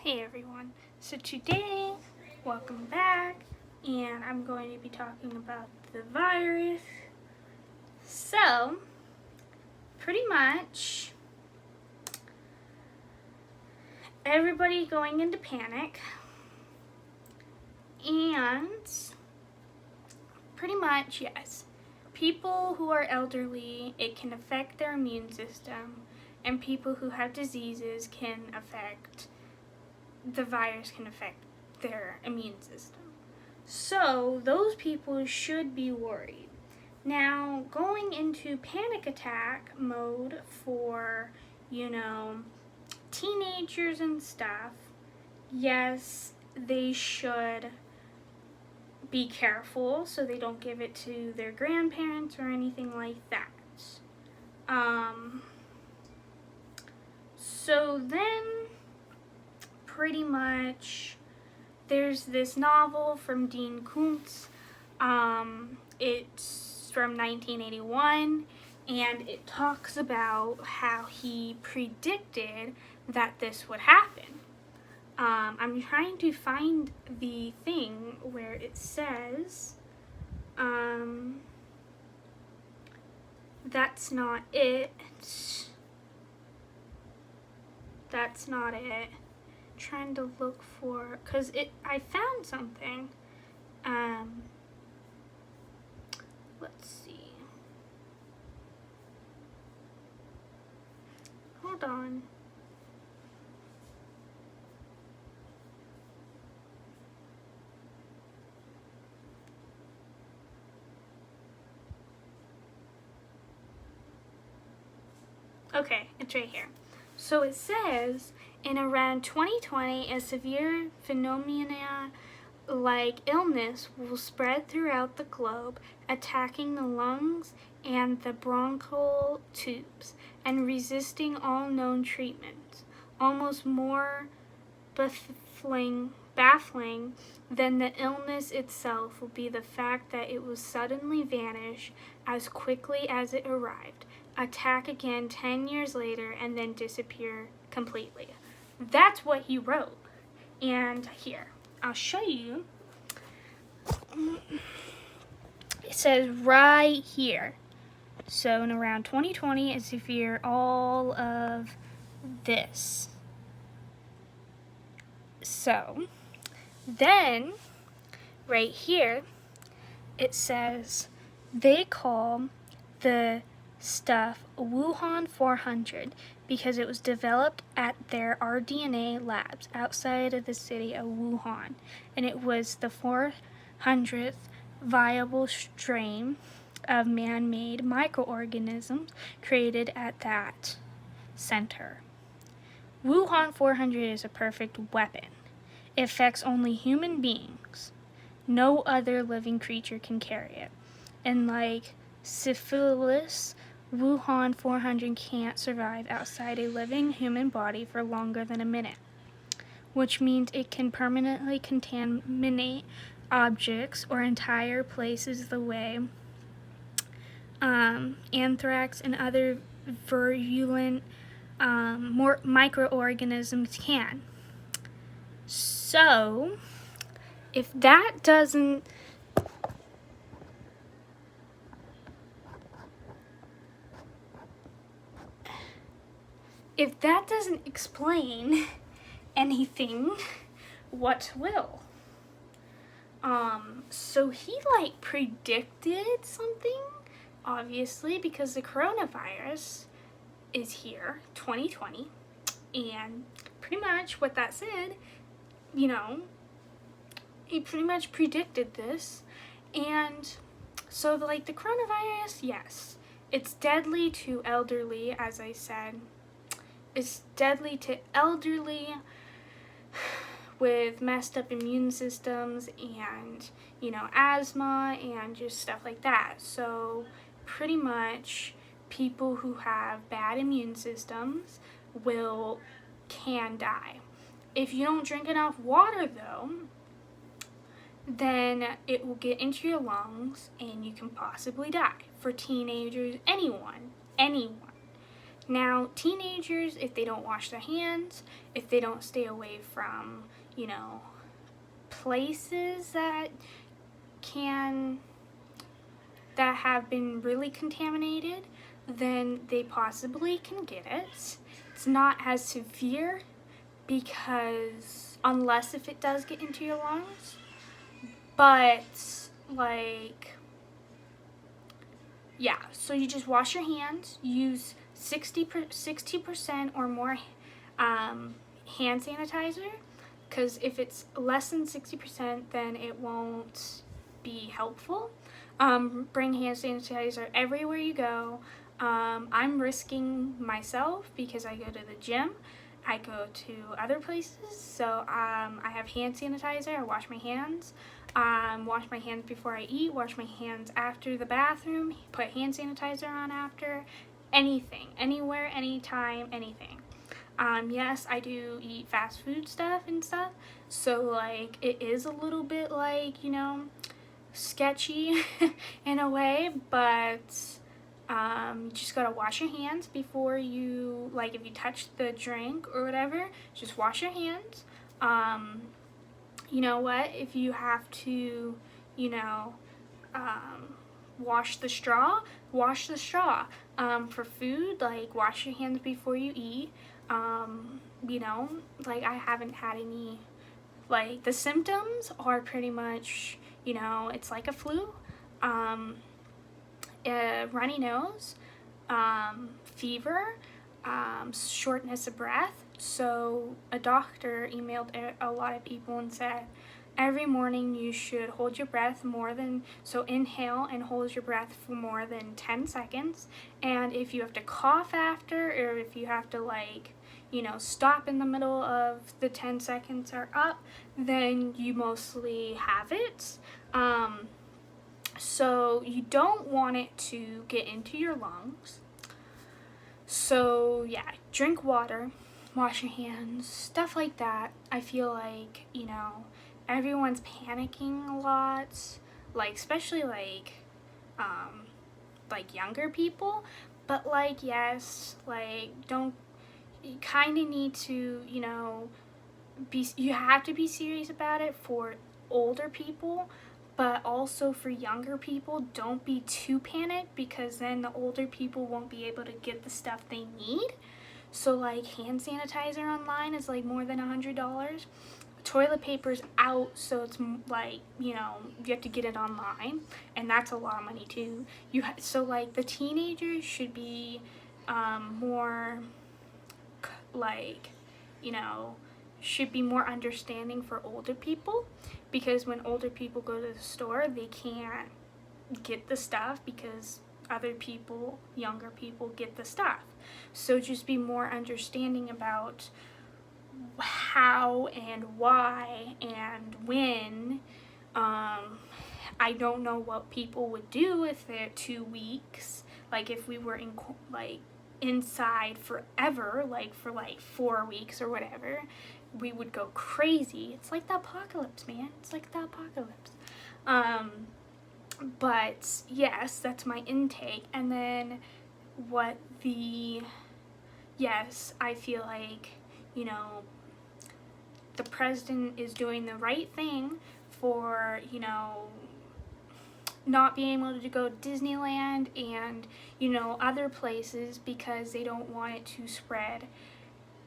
Hey everyone, so today, welcome back, and I'm going to be talking about the virus. So, pretty much, everybody going into panic, and pretty much, yes, people who are elderly, it can affect their immune system, and people who have diseases the virus can affect their immune system. So those people should be worried. Now, going into panic attack mode for, teenagers and stuff, yes, they should be careful so they don't give it to their grandparents or anything like that. So then, pretty much, there's this novel from Dean Koontz. It's from 1981, and it talks about how he predicted that this would happen. I'm trying to find the thing where it says, that's not it. That's not it. Trying to look for, because I found something. Let's see. Hold on. Okay, it's right here. So it says, in around 2020, a severe pneumonia-like illness will spread throughout the globe, attacking the lungs and the bronchial tubes, and resisting all known treatments. Almost more baffling than the illness itself will be the fact that it will suddenly vanish as quickly as it arrived, attack again 10 years later, and then disappear completely. That's what he wrote. And here, I'll show you. It says right here. So in around 2020, it's severe all of this. So then, right here, it says they call the stuff Wuhan 400 because it was developed at their rDNA labs outside of the city of Wuhan, and it was the 400th viable strain of man-made microorganisms created at that center. Wuhan 400 is a perfect weapon. It affects only human beings. No other living creature can carry it. And like syphilis, Wuhan 400 can't survive outside a living human body for longer than a minute, which means it can permanently contaminate objects or entire places the way anthrax and other virulent microorganisms can. So, if that doesn't explain anything, what will? So he predicted something, obviously, because the coronavirus is here, 2020, and pretty much what that said, he pretty much predicted this. And so the coronavirus, yes, it's deadly to elderly, as I said. It's deadly to elderly with messed up immune systems and, asthma and just stuff like that. So pretty much people who have bad immune systems can die. If you don't drink enough water, though, then it will get into your lungs and you can possibly die. For teenagers, anyone. Now, teenagers, if they don't wash their hands, if they don't stay away from, you know, places that have been really contaminated, then they possibly can get it. It's not as severe because, unless if it does get into your lungs, but like, yeah, so you just wash your hands, use 60% or more hand sanitizer, because if it's less than 60%, then it won't be helpful. Bring hand sanitizer everywhere you go. I'm risking myself because I go to the gym, I go to other places, so I have hand sanitizer. I wash my hands. Wash my hands before I eat, wash my hands after the bathroom, put hand sanitizer on after, anything, anywhere, anytime, anything. Yes, I do eat fast food stuff and stuff, so like it is a little bit like, you know, sketchy in a way, but you just gotta wash your hands before you, like if you touch the drink or whatever, just wash your hands. You know what, if you have to, you know, wash the straw, wash the straw. For food, like wash your hands before you eat. You know, like I haven't had any, like the symptoms are pretty much, you know, it's like a flu, runny nose, fever, shortness of breath. So a doctor emailed a lot of people and said every morning you should hold your breath so inhale and hold your breath for more than 10 seconds. And if you have to cough after, or if you have to, like, you know, stop in the middle of the 10 seconds are up, then you mostly have it. So you don't want it to get into your lungs. So yeah, drink water, wash your hands, stuff like that. I feel like, you know, everyone's panicking a lot, like especially like younger people, but like, yes, like you kind of need to, you know, you have to be serious about it for older people, but also for younger people, don't be too panicked, because then the older people won't be able to get the stuff they need. So like hand sanitizer online is like more than $100. Toilet paper's out, so it's like, you know, you have to get it online, and that's a lot of money too. So like the teenagers should be more like, you know, should be more understanding for older people, because when older people go to the store, they can't get the stuff because other people, younger people, get the stuff. So just be more understanding about how and why and when. I don't know what people would do if they're 2 weeks, like if we were in like inside forever, like for like 4 weeks or whatever, we would go crazy. It's like the apocalypse, man. It's like the apocalypse. But yes, that's my intake. And then yes, I feel like, you know, the president is doing the right thing for, you know, not being able to go to Disneyland and, you know, other places, because they don't want it to spread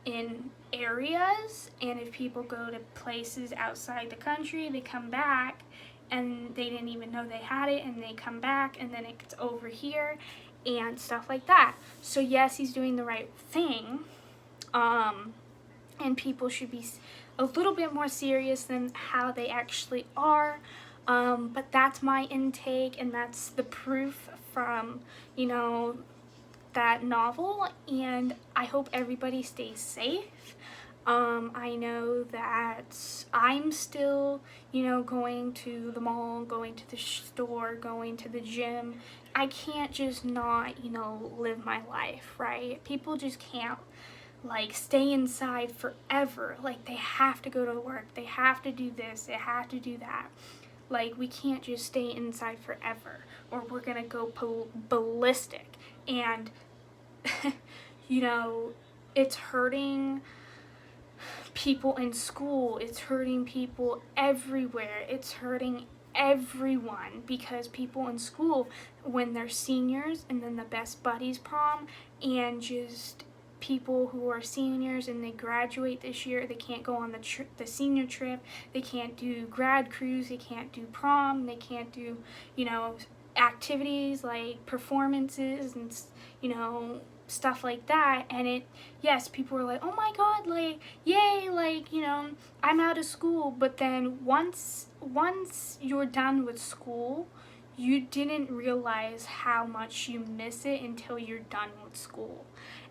in areas. And if people go to places outside the country, they come back and they didn't even know they had it, and they come back and then it's over here and stuff like that. So yes, he's doing the right thing, and people should be a little bit more serious than how they actually are. But that's my intake, and that's the proof from, you know, that novel, and I hope everybody stays safe. I know that I'm still, you know, going to the mall, going to the store, going to the gym. I can't just not, you know, live my life, right? People just can't, like, stay inside forever. Like, they have to go to work, they have to do this, they have to do that. Like, we can't just stay inside forever, or we're gonna go ballistic. And it's hurting people in school, it's hurting people everywhere, it's hurting everyone, because people in school, when they're seniors and then the best buddies prom, and just people who are seniors and they graduate this year, they can't go on the senior trip, they can't do grad cruise, they can't do prom, they can't do activities like performances and stuff like that. And yes, people were like, oh my god, like, yay, like, I'm out of school. But then once you're done with school, you didn't realize how much you miss it until you're done with school.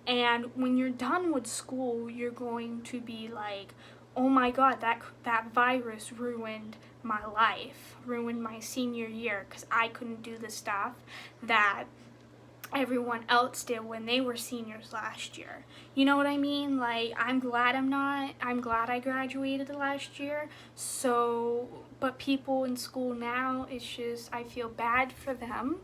And when you're done with school, you're going to be like, oh my god, that virus ruined my life, ruined my senior year, because I couldn't do the stuff that everyone else did when they were seniors last year. You know what I mean? Like, I'm glad I graduated last year. So, but people in school now, it's just, I feel bad for them,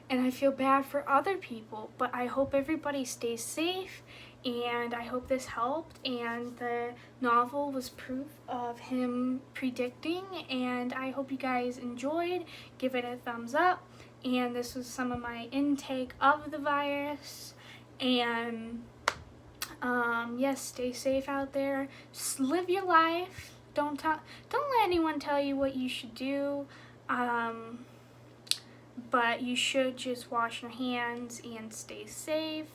and I feel bad for other people, but I hope everybody stays safe, and I hope this helped, and the novel was proof of him predicting, and I hope you guys enjoyed. Give it a thumbs up, and this was some of my intake of the virus, and yes, stay safe out there. Just live your life. Don't let anyone tell you what you should do. But you should just wash your hands and stay safe.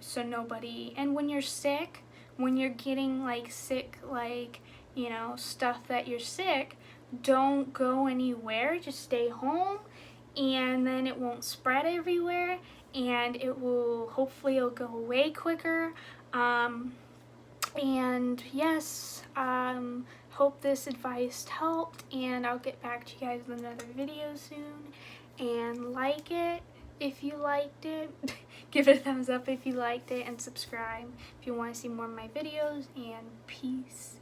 So nobody, and when you're sick, when you're getting like sick, like, stuff that you're sick, don't go anywhere, just stay home, and then it won't spread everywhere, and hopefully it'll go away quicker. And yes, hope this advice helped, and I'll get back to you guys with another video soon. And like it if you liked it, give it a thumbs up if you liked it, and subscribe if you want to see more of my videos, and peace.